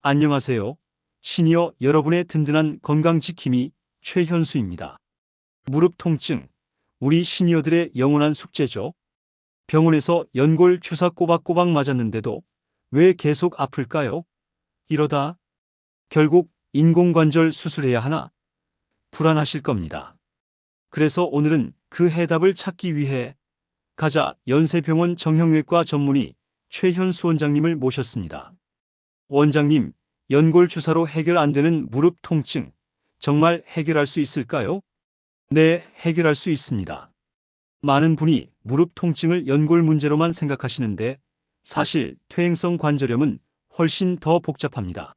안녕하세요. 시니어 여러분의 든든한 건강지킴이 최현수입니다. 무릎 통증, 우리 시니어들의 영원한 숙제죠. 병원에서 연골 주사 꼬박꼬박 맞았는데도 왜 계속 아플까요? 이러다 결국 인공관절 수술해야 하나? 불안하실 겁니다. 그래서 오늘은 그 해답을 찾기 위해 가자 연세병원 정형외과 전문의 최현수 원장님을 모셨습니다. 원장님, 연골 주사로 해결 안 되는 무릎 통증, 정말 해결할 수 있을까요? 네, 해결할 수 있습니다. 많은 분이 무릎 통증을 연골 문제로만 생각하시는데 사실 퇴행성 관절염은 훨씬 더 복잡합니다.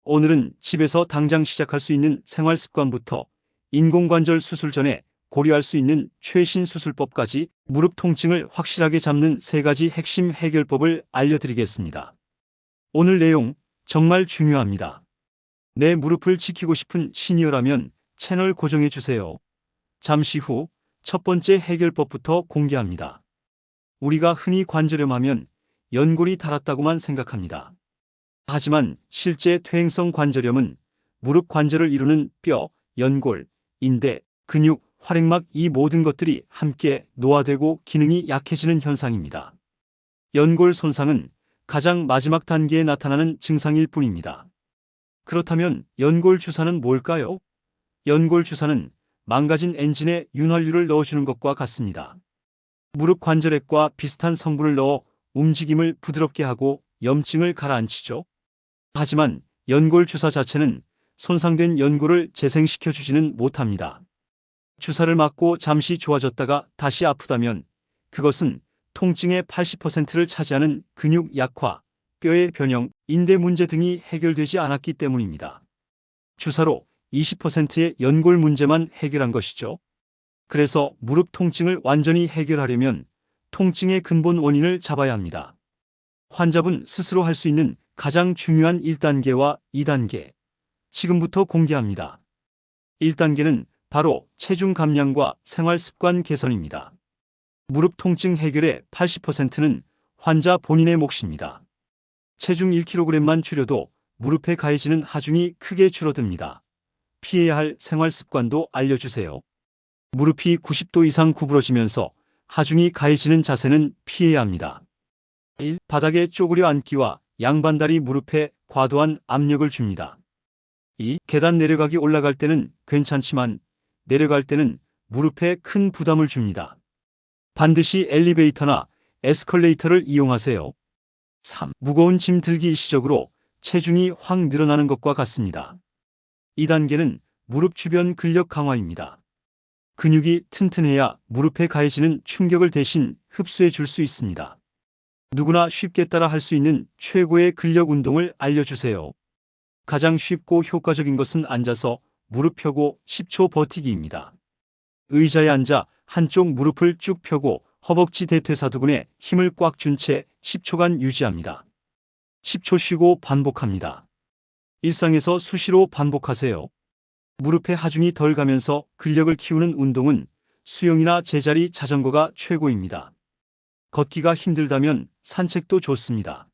오늘은 집에서 당장 시작할 수 있는 생활 습관부터 인공관절 수술 전에 고려할 수 있는 최신 수술법까지 무릎 통증을 확실하게 잡는 3가지 핵심 해결법을 알려드리겠습니다. 오늘 내용 정말 중요합니다. 내 무릎을 지키고 싶은 시니어라면 채널 고정해 주세요. 잠시 후 첫 번째 해결법부터 공개합니다. 우리가 흔히 관절염하면 연골이 닳았다고만 생각합니다. 하지만 실제 퇴행성 관절염은 무릎 관절을 이루는 뼈, 연골, 인대, 근육, 활액막 이 모든 것들이 함께 노화되고 기능이 약해지는 현상입니다. 연골 손상은 가장 마지막 단계에 나타나는 증상일 뿐입니다. 그렇다면 연골 주사는 뭘까요? 연골 주사는 망가진 엔진에 윤활유를 넣어주는 것과 같습니다. 무릎 관절액과 비슷한 성분을 넣어 움직임을 부드럽게 하고 염증을 가라앉히죠. 하지만 연골 주사 자체는 손상된 연골을 재생시켜주지는 못합니다. 주사를 맞고 잠시 좋아졌다가 다시 아프다면 그것은 통증의 80%를 차지하는 근육 약화, 뼈의 변형, 인대 문제 등이 해결되지 않았기 때문입니다. 주사로 20%의 연골 문제만 해결한 것이죠. 그래서 무릎 통증을 완전히 해결하려면 통증의 근본 원인을 잡아야 합니다. 환자분 스스로 할 수 있는 가장 중요한 1단계와 2단계, 지금부터 공개합니다. 1단계는 바로 체중 감량과 생활 습관 개선입니다. 무릎 통증 해결의 80%는 환자 본인의 몫입니다. 체중 1kg만 줄여도 무릎에 가해지는 하중이 크게 줄어듭니다. 피해야 할 생활 습관도 알려주세요. 무릎이 90도 이상 구부러지면서 하중이 가해지는 자세는 피해야 합니다. 1. 바닥에 쪼그려 앉기와 양반다리 무릎에 과도한 압력을 줍니다. 2. 계단 내려가기 올라갈 때는 괜찮지만 내려갈 때는 무릎에 큰 부담을 줍니다. 반드시 엘리베이터나 에스컬레이터를 이용하세요. 3. 무거운 짐 들기 일시적으로 체중이 확 늘어나는 것과 같습니다. 2단계는 무릎 주변 근력 강화입니다. 근육이 튼튼해야 무릎에 가해지는 충격을 대신 흡수해 줄 수 있습니다. 누구나 쉽게 따라 할 수 있는 최고의 근력 운동을 알려주세요. 가장 쉽고 효과적인 것은 앉아서 무릎 펴고 10초 버티기입니다. 의자에 앉아 한쪽 무릎을 쭉 펴고 허벅지 대퇴사두근에 힘을 꽉 준 채 10초간 유지합니다. 10초 쉬고 반복합니다. 일상에서 수시로 반복하세요. 무릎에 하중이 덜 가면서 근력을 키우는 운동은 수영이나 제자리 자전거가 최고입니다. 걷기가 힘들다면 산책도 좋습니다.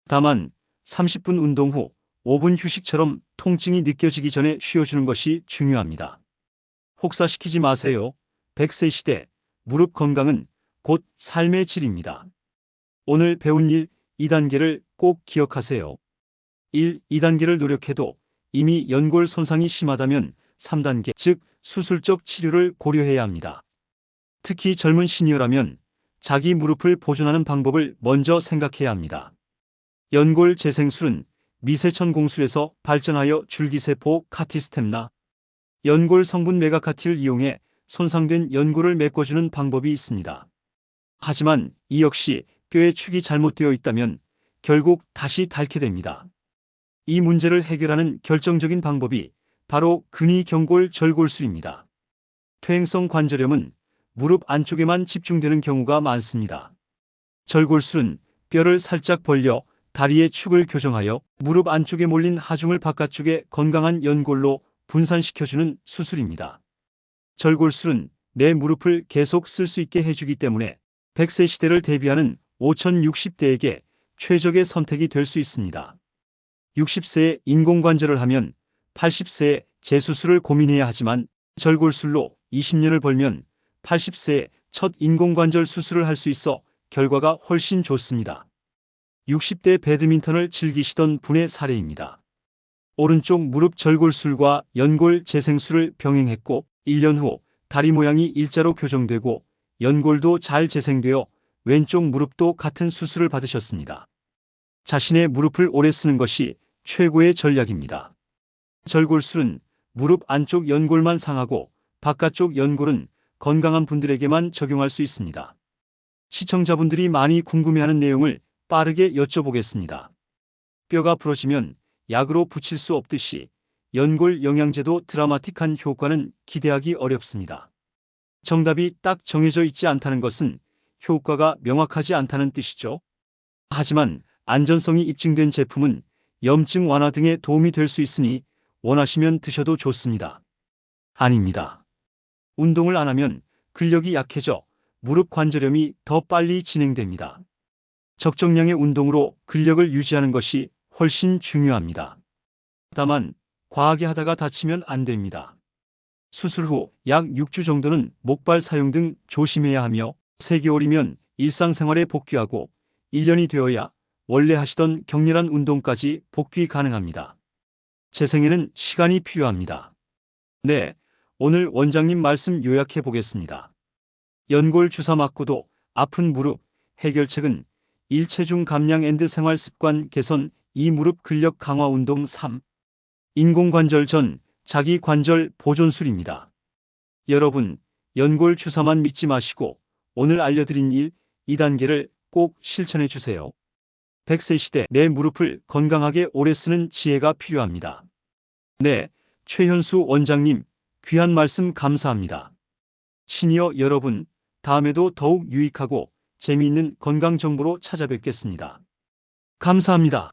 다만 30분 운동 후 5분 휴식처럼 통증이 느껴지기 전에 쉬어주는 것이 중요합니다. 혹사시키지 마세요. 100세 시대 무릎 건강은 곧 삶의 질입니다. 오늘 배운 1, 2단계를 꼭 기억하세요. 1, 2단계를 노력해도 이미 연골 손상이 심하다면 3단계, 즉 수술적 치료를 고려해야 합니다. 특히 젊은 시니어라면 자기 무릎을 보존하는 방법을 먼저 생각해야 합니다. 연골 재생술은 미세천 공술에서 발전하여 줄기세포 카티스템나 연골 성분 메가카티를 이용해 손상된 연골을 메꿔주는 방법이 있습니다. 하지만 이 역시 뼈의 축이 잘못되어 있다면 결국 다시 닳게 됩니다. 이 문제를 해결하는 결정적인 방법이 바로 근위경골 절골술입니다. 퇴행성 관절염은 무릎 안쪽에만 집중되는 경우가 많습니다. 절골술은 뼈를 살짝 벌려 다리의 축을 교정하여 무릎 안쪽에 몰린 하중을 바깥쪽에 건강한 연골로 분산시켜주는 수술입니다. 절골술은 내 무릎을 계속 쓸 수 있게 해주기 때문에 100세 시대를 대비하는 5060대에게 최적의 선택이 될 수 있습니다. 60세에 인공관절을 하면 80세에 재수술을 고민해야 하지만 절골술로 20년을 벌면 80세에 첫 인공관절 수술을 할 수 있어 결과가 훨씬 좋습니다. 60대 배드민턴을 즐기시던 분의 사례입니다. 오른쪽 무릎 절골술과 연골 재생술을 병행했고 1년 후 다리 모양이 일자로 교정되고 연골도 잘 재생되어 왼쪽 무릎도 같은 수술을 받으셨습니다. 자신의 무릎을 오래 쓰는 것이 최고의 전략입니다. 절골술은 무릎 안쪽 연골만 상하고 바깥쪽 연골은 건강한 분들에게만 적용할 수 있습니다. 시청자분들이 많이 궁금해하는 내용을 빠르게 여쭤보겠습니다. 뼈가 부러지면 약으로 붙일 수 없듯이 연골 영양제도 드라마틱한 효과는 기대하기 어렵습니다. 정답이 딱 정해져 있지 않다는 것은 효과가 명확하지 않다는 뜻이죠. 하지만 안전성이 입증된 제품은 염증 완화 등에 도움이 될 수 있으니 원하시면 드셔도 좋습니다. 아닙니다. 운동을 안 하면 근력이 약해져 무릎 관절염이 더 빨리 진행됩니다. 적정량의 운동으로 근력을 유지하는 것이 훨씬 중요합니다. 다만 과하게 하다가 다치면 안 됩니다. 수술 후 약 6주 정도는 목발 사용 등 조심해야 하며 3개월이면 일상생활에 복귀하고 1년이 되어야 원래 하시던 격렬한 운동까지 복귀 가능합니다. 재생에는 시간이 필요합니다. 네, 오늘 원장님 말씀 요약해 보겠습니다. 연골 주사 맞고도 아픈 무릎 해결책은 1. 체중 감량 앤드 생활 습관 개선 2. 무릎 근력 강화 운동 3. 인공관절 전 자기 관절 보존술입니다. 여러분, 연골 주사만 믿지 마시고 오늘 알려드린 1, 2단계를 꼭 실천해 주세요. 100세 시대 내 무릎을 건강하게 오래 쓰는 지혜가 필요합니다. 네, 최현수 원장님, 귀한 말씀 감사합니다. 시니어 여러분, 다음에도 더욱 유익하고 재미있는 건강 정보로 찾아뵙겠습니다. 감사합니다.